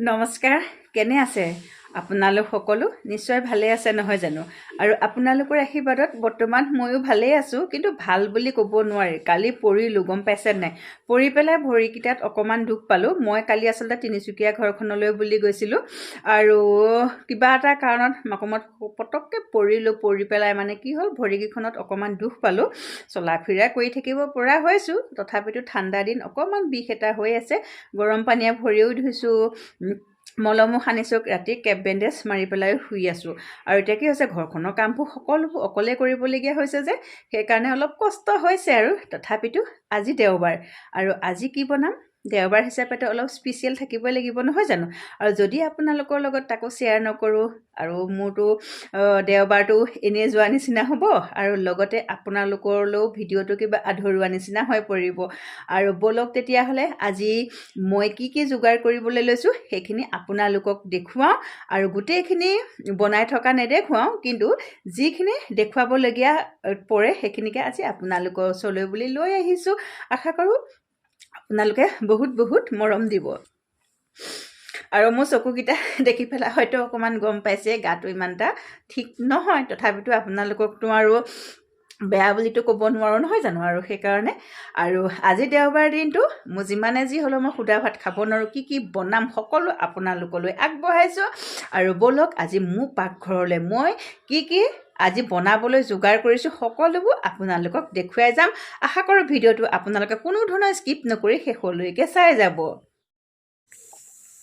নমস্কাৰ কেনে আছে আপোনালোক সকলো নিশ্চয় ভালে আছে নহয় জানো আৰু আপোনালোকৰ আশীৰ্বাদত বৰ্তমান ময়ো ভালেই আছোঁ কিন্তু ভাল বুলি ক'ব নোৱাৰি কালি পৰিলোঁ গম পাইছে নাই পৰি পেলাই ভৰিকেইটাত অকণমান দুখ পালোঁ মই কালি আচলতে তিনিচুকীয়া ঘৰখনলৈ বুলি গৈছিলোঁ আৰু কিবা এটা কাৰণত মাকমত পটককৈ পৰি পেলাই মানে কি হ'ল ভৰিকেইখনত অকণমান দুখ পালোঁ চলা ফিৰা কৰি থাকিব পৰা হৈছোঁ তথাপিতো ঠাণ্ডা দিন অকণমান বিষ এটা হৈ আছে গৰম পানীয়ে ভৰিও ধুইছোঁ মলমো সানিছোঁ ৰাতি কেপ বেণ্ডেজ মাৰি পেলাই শুই আছোঁ আৰু এতিয়া কি হৈছে ঘৰখনৰ কামবোৰ সকলোবোৰ অকলে কৰিবলগীয়া হৈছে যে সেইকাৰণে অলপ কষ্ট হৈছে আৰু তথাপিতো আজি দেওবাৰ আৰু আজি কি বনাম দেওবাৰ হিচাপেতো অলপ স্পেচিয়েল থাকিবই লাগিব নহয় জানো আৰু যদি আপোনালোকৰ লগত তাকো শ্বেয়াৰ নকৰোঁ আৰু মোৰতো দেওবাৰটো এনেই যোৱা নিচিনা হ'ব আৰু লগতে আপোনালোকৰলৈও ভিডিঅ'টো কিবা আধৰুৱা নিচিনা হৈ পৰিব আৰু বলক তেতিয়াহ'লে আজি মই কি যোগাৰ কৰিবলৈ লৈছোঁ সেইখিনি আপোনালোকক দেখুৱাওঁ আৰু গোটেইখিনি বনাই থকা নেদেখুৱাওঁ কিন্তু যিখিনি দেখুৱাবলগীয়া পৰে সেইখিনিকে আজি আপোনালোকৰ ওচৰলৈ বুলি লৈ আহিছোঁ আশা কৰোঁ আপোনালোকে বহুত মৰম দিব আৰু মোৰ চকুকেইটা দেখি পেলাই হয়তো অকণমান গম পাইছে গাটো ইমান এটা ঠিক নহয় তথাপিতো আপোনালোককতো আৰু বেয়া বুলিতো ক'ব নোৱাৰোঁ নহয় জানো আৰু সেইকাৰণে আৰু আজি দেওবাৰ দিনটো মোৰ যিমানে যি হ'লেও মই সুদা ভাত খাব নোৱাৰোঁ কি বনাম সকলো আপোনালোকলৈ আগবঢ়াইছোঁ আৰু বলক আজি মোৰ পাকঘৰলৈ মই কি আজি বনাবলৈ যোগাৰ কৰিছোঁ সকলোবোৰ আপোনালোকক দেখুৱাই যাম আশা কৰোঁ ভিডিঅ'টো আপোনালোকে কোনো ধৰণৰ স্কিপ নকৰি শেষলৈকে চাই যাব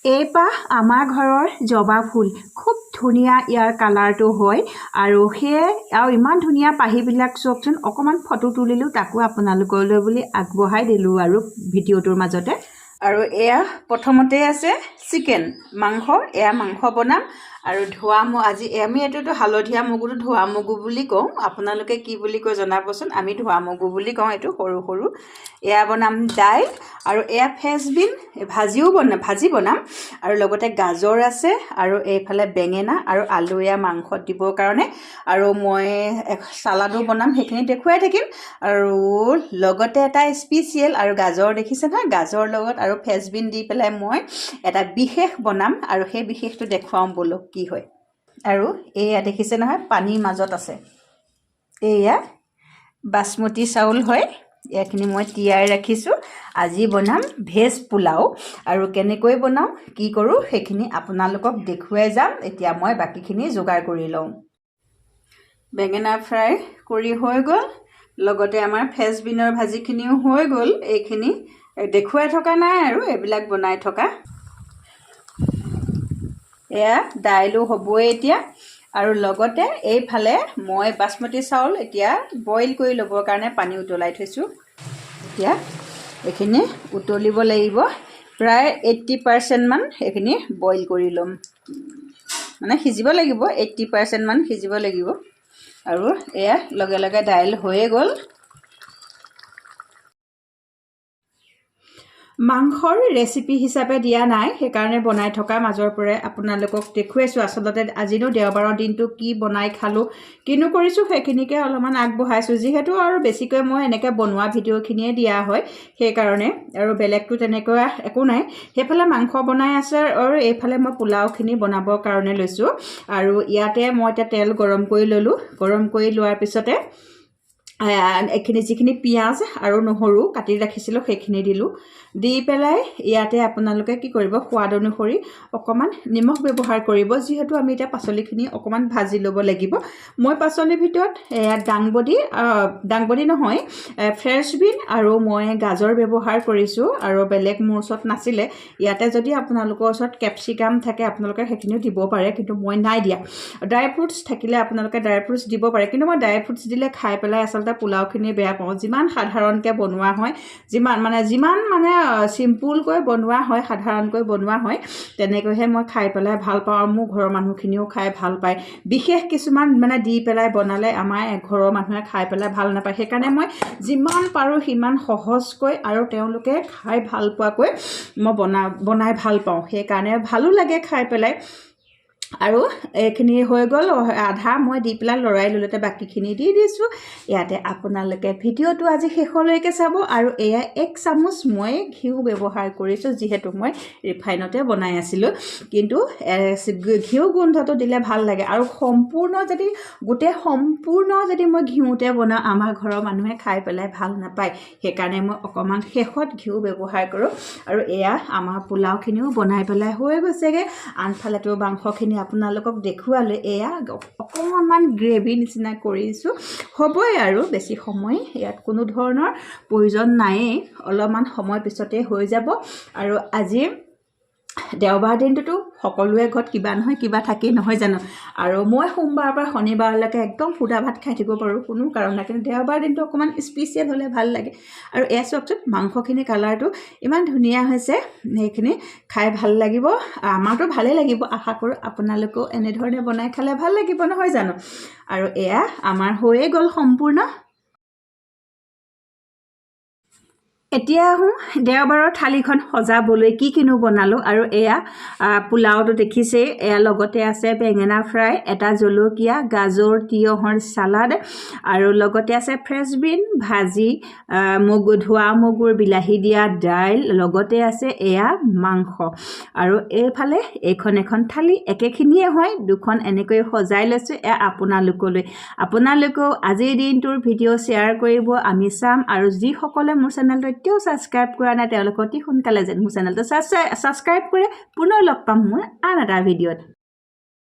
এইপাহ আমাৰ ঘৰৰ জবা ফুল খুব ধুনীয়া ইয়াৰ কালাৰটো হয় আৰু সেয়ে আৰু ইমান ধুনীয়া পাহিবিলাক চাওকচোন অকণমান ফটো তুলিলোঁ তাকো আপোনালোকলৈ বুলি আগবঢ়াই দিলোঁ আৰু ভিডিঅ'টোৰ মাজতে আৰু এয়া প্ৰথমতে আছে চিকেন মাংস এয়া মাংস বনাম আৰু ধোৱা আজি আমি এইটোতো হালধীয়া মগুটো ধোৱা মগু বুলি কওঁ আপোনালোকে কি বুলি কয় জনাবচোন আমি ধোৱা মগু বুলি কওঁ এইটো সৰু এয়া বনাম দাইল আৰু এয়া ফ্ৰেঞ্চবিন ভাজি বনাম আৰু লগতে গাজৰ আছে আৰু এইফালে বেঙেনা আৰু আলু এয়া মাংসত দিবৰ কাৰণে আৰু মই চালাডো বনাম সেইখিনি দেখুৱাই থাকিম আৰু লগতে এটা স্পেচিয়েল আৰু গাজৰ দেখিছে নহয় গাজৰ লগত আৰু ফ্ৰেঞ্চবিন দি পেলাই মই এটা বিশেষ বনাম আৰু সেই বিশেষটো দেখুৱাম বলক কি হয় আৰু এয়া দেখিছে নহয় পানীৰ মাজত আছে এয়া বাসমতি চাউল হয় এইখিনি মই তিয়াই ৰাখিছোঁ আজি বনাম ভেজ পোলাও আৰু কেনেকৈ বনাওঁ কি কৰোঁ সেইখিনি আপোনালোকক দেখুৱাই যাম এতিয়া মই বাকীখিনি যোগাৰ কৰি লওঁ বেঙেনা ফ্ৰাই কৰি হৈ গ'ল লগতে আমাৰ ফ্ৰেঞ্চবিনৰ ভাজিখিনিও হৈ গ'ল এইখিনি দেখুৱাই থকা নাই আৰু এইবিলাক বনাই থকা এয়া দাইলো হ'বই এতিয়া আৰু লগতে এইফালে মই বাসমতি চাউল এতিয়া বইল কৰি ল'বৰ কাৰণে পানী উতলাই থৈছোঁ এতিয়া এইখিনি উতলিব লাগিব প্ৰায় 80% মান এইখিনি বইল কৰি ল'ম মানে সিজিব লাগিব 80% মান সিজিব লাগিব আৰু এয়া লগে দাইল হৈয়ে গ'ল মাংসৰ ৰেচিপি হিচাপে দিয়া নাই সেইকাৰণে বনাই থকা মাজৰ পৰাই আপোনালোকক দেখুৱাইছোঁ আচলতে আজিনো দেওবাৰৰ দিনটো কি বনাই খালোঁ কিনো কৰিছোঁ সেইখিনিকে অলপমান আগবঢ়াইছোঁ যিহেতু আৰু বেছিকৈ মই এনেকৈ বনোৱা ভিডিঅ'খিনিয়ে দিয়া হয় সেইকাৰণে আৰু বেলেগটো তেনেকুৱা একো নাই সেইফালে মাংস বনাই আছে আৰু এইফালে মই পোলাওখিনি বনাবৰ কাৰণে লৈছোঁ আৰু ইয়াতে মই এতিয়া তেল গৰম কৰি ল'লোঁ গৰম কৰি লোৱাৰ পিছতে এইখিনি যিখিনি পিঁয়াজ আৰু নহৰু কাটি ৰাখিছিলোঁ সেইখিনি দিলোঁ দি পেলাই ইয়াতে আপোনালোকে কি কৰিব সোৱাদ অনুসৰি অকণমান নিমখ ব্যৱহাৰ কৰিব যিহেতু আমি এতিয়া পাচলিখিনি অকণমান ভাজি ল'ব লাগিব মই পাচলিৰ ভিতৰত দাংবডি নহয় ফ্ৰেঞ্চবিন আৰু মই গাজৰ ব্যৱহাৰ কৰিছোঁ আৰু বেলেগ মোৰ ওচৰত নাছিলে ইয়াতে যদি আপোনালোকৰ ওচৰত কেপচিকাম থাকে আপোনালোকে সেইখিনিও দিব পাৰে কিন্তু মই নাই দিয়া ড্ৰাই ফ্ৰুটছ থাকিলে আপোনালোকে ড্ৰাই ফ্ৰুটছ দিব পাৰে কিন্তু মই ড্ৰাই ফ্ৰুটছ দিলে খাই পেলাই আচলতে পোলাওখিনি বেয়া পাওঁ যিমান সাধাৰণকৈ বনোৱা হয় যিমান মানে চিম্পুলকৈ বনোৱা হয় সাধাৰণকৈ বনোৱা হয় তেনেকৈহে মই খাই পেলাই ভাল পাওঁ আৰু মোৰ ঘৰৰ মানুহখিনিও খাই ভাল পায় বিশেষ কিছুমান মানে দি পেলাই বনালে আমাৰ ঘৰৰ মানুহে খাই পেলাই ভাল নাপায় সেইকাৰণে মই যিমান পাৰোঁ সিমান সহজকৈ আৰু তেওঁলোকে খাই ভাল পোৱাকৈ মই বনাই ভাল পাওঁ সেইকাৰণে ভালো লাগে খাই পেলাই আৰু এইখিনি হৈ গ'ল আধা মই দি পেলাই লৰাই ল'লোতে বাকীখিনি দি দিছোঁ ইয়াতে আপোনালোকে ভিডিঅ'টো আজি শেষলৈকে চাব আৰু এয়া 1 চামুচ মই ঘিউ ব্যৱহাৰ কৰিছোঁ যিহেতু মই ৰিফাইনতে বনাই আছিলোঁ কিন্তু ঘিউ গোন্ধটো দিলে ভাল লাগে আৰু গোটেই সম্পূৰ্ণ যদি মই ঘিউতে বনাওঁ আমাৰ ঘৰৰ মানুহে খাই পেলাই ভাল নাপায় সেইকাৰণে মই অকণমান শেষত ঘিউ ব্যৱহাৰ কৰোঁ আৰু এয়া আমাৰ পোলাওখিনিও বনাই পেলাই হৈ গৈছেগৈ আনফালেতো মাংসখিনি আপোনালোকক দেখুৱালে এয়া অকণমান গ্ৰেভি নিচিনা কৰিছোঁ হ'বই আৰু বেছি সময় ইয়াত কোনো ধৰণৰ প্ৰয়োজন নায়েই অলপমান সময় পিছতে হৈ যাব আৰু আজি দেওবাৰ দিনটোতো সকলোৱে ঘৰত কিবা নহয় কিবা থাকেই নহয় জানো আৰু মই সোমবাৰৰ পৰা শনিবাৰলৈকে একদম সুদা ভাত খাই থাকিব পাৰোঁ কোনো কাৰণ নাই কিন্তু দেওবাৰ দিনটো অকণমান স্পেচিয়েল হ'লে ভাল লাগে আৰু এয়া চাওকচোন মাংসখিনি কালাৰটো ইমান ধুনীয়া হৈছে সেইখিনি খাই ভাল লাগিব আমাৰতো ভালেই লাগিব আশা কৰোঁ আপোনালোকেও এনেধৰণে বনাই খালে ভাল লাগিব নহয় জানো আৰু এয়া আমাৰ হৈয়ে গ'ল সম্পূৰ্ণ এতিয়া আহোঁ দেওবাৰৰ থালিখন সজাবলৈ কি কিনো বনালোঁ আৰু এয়া পোলাওটো দেখিছেই এয়া লগতে আছে বেঙেনা ফ্ৰাই এটা জলকীয়া গাজৰ তিয়হৰ চালাড আৰু লগতে আছে ফ্ৰেঞ্চ বিন ভাজি ধোৱা মগুৰ বিলাহী দিয়া দাইল লগতে আছে এয়া মাংস আৰু এইফালে এখন থালি একেখিনিয়ে হয় দুখন এনেকৈ সজাই লৈছোঁ এয়া আপোনালোকেও আজিৰ দিনটোৰ ভিডিঅ' শ্বেয়াৰ কৰিব আমি চাম আৰু যিসকলে মোৰ চেনেলটো এতিয়াও ছাবস্ক্ৰাইব কৰা নাই তেওঁলোকে অতি সোনকালে যেন মোৰ চেনেলটো ছাবস্ক্ৰাইব কৰে পুনৰ লগ পাম মোৰ আন এটা ভিডিঅ'ত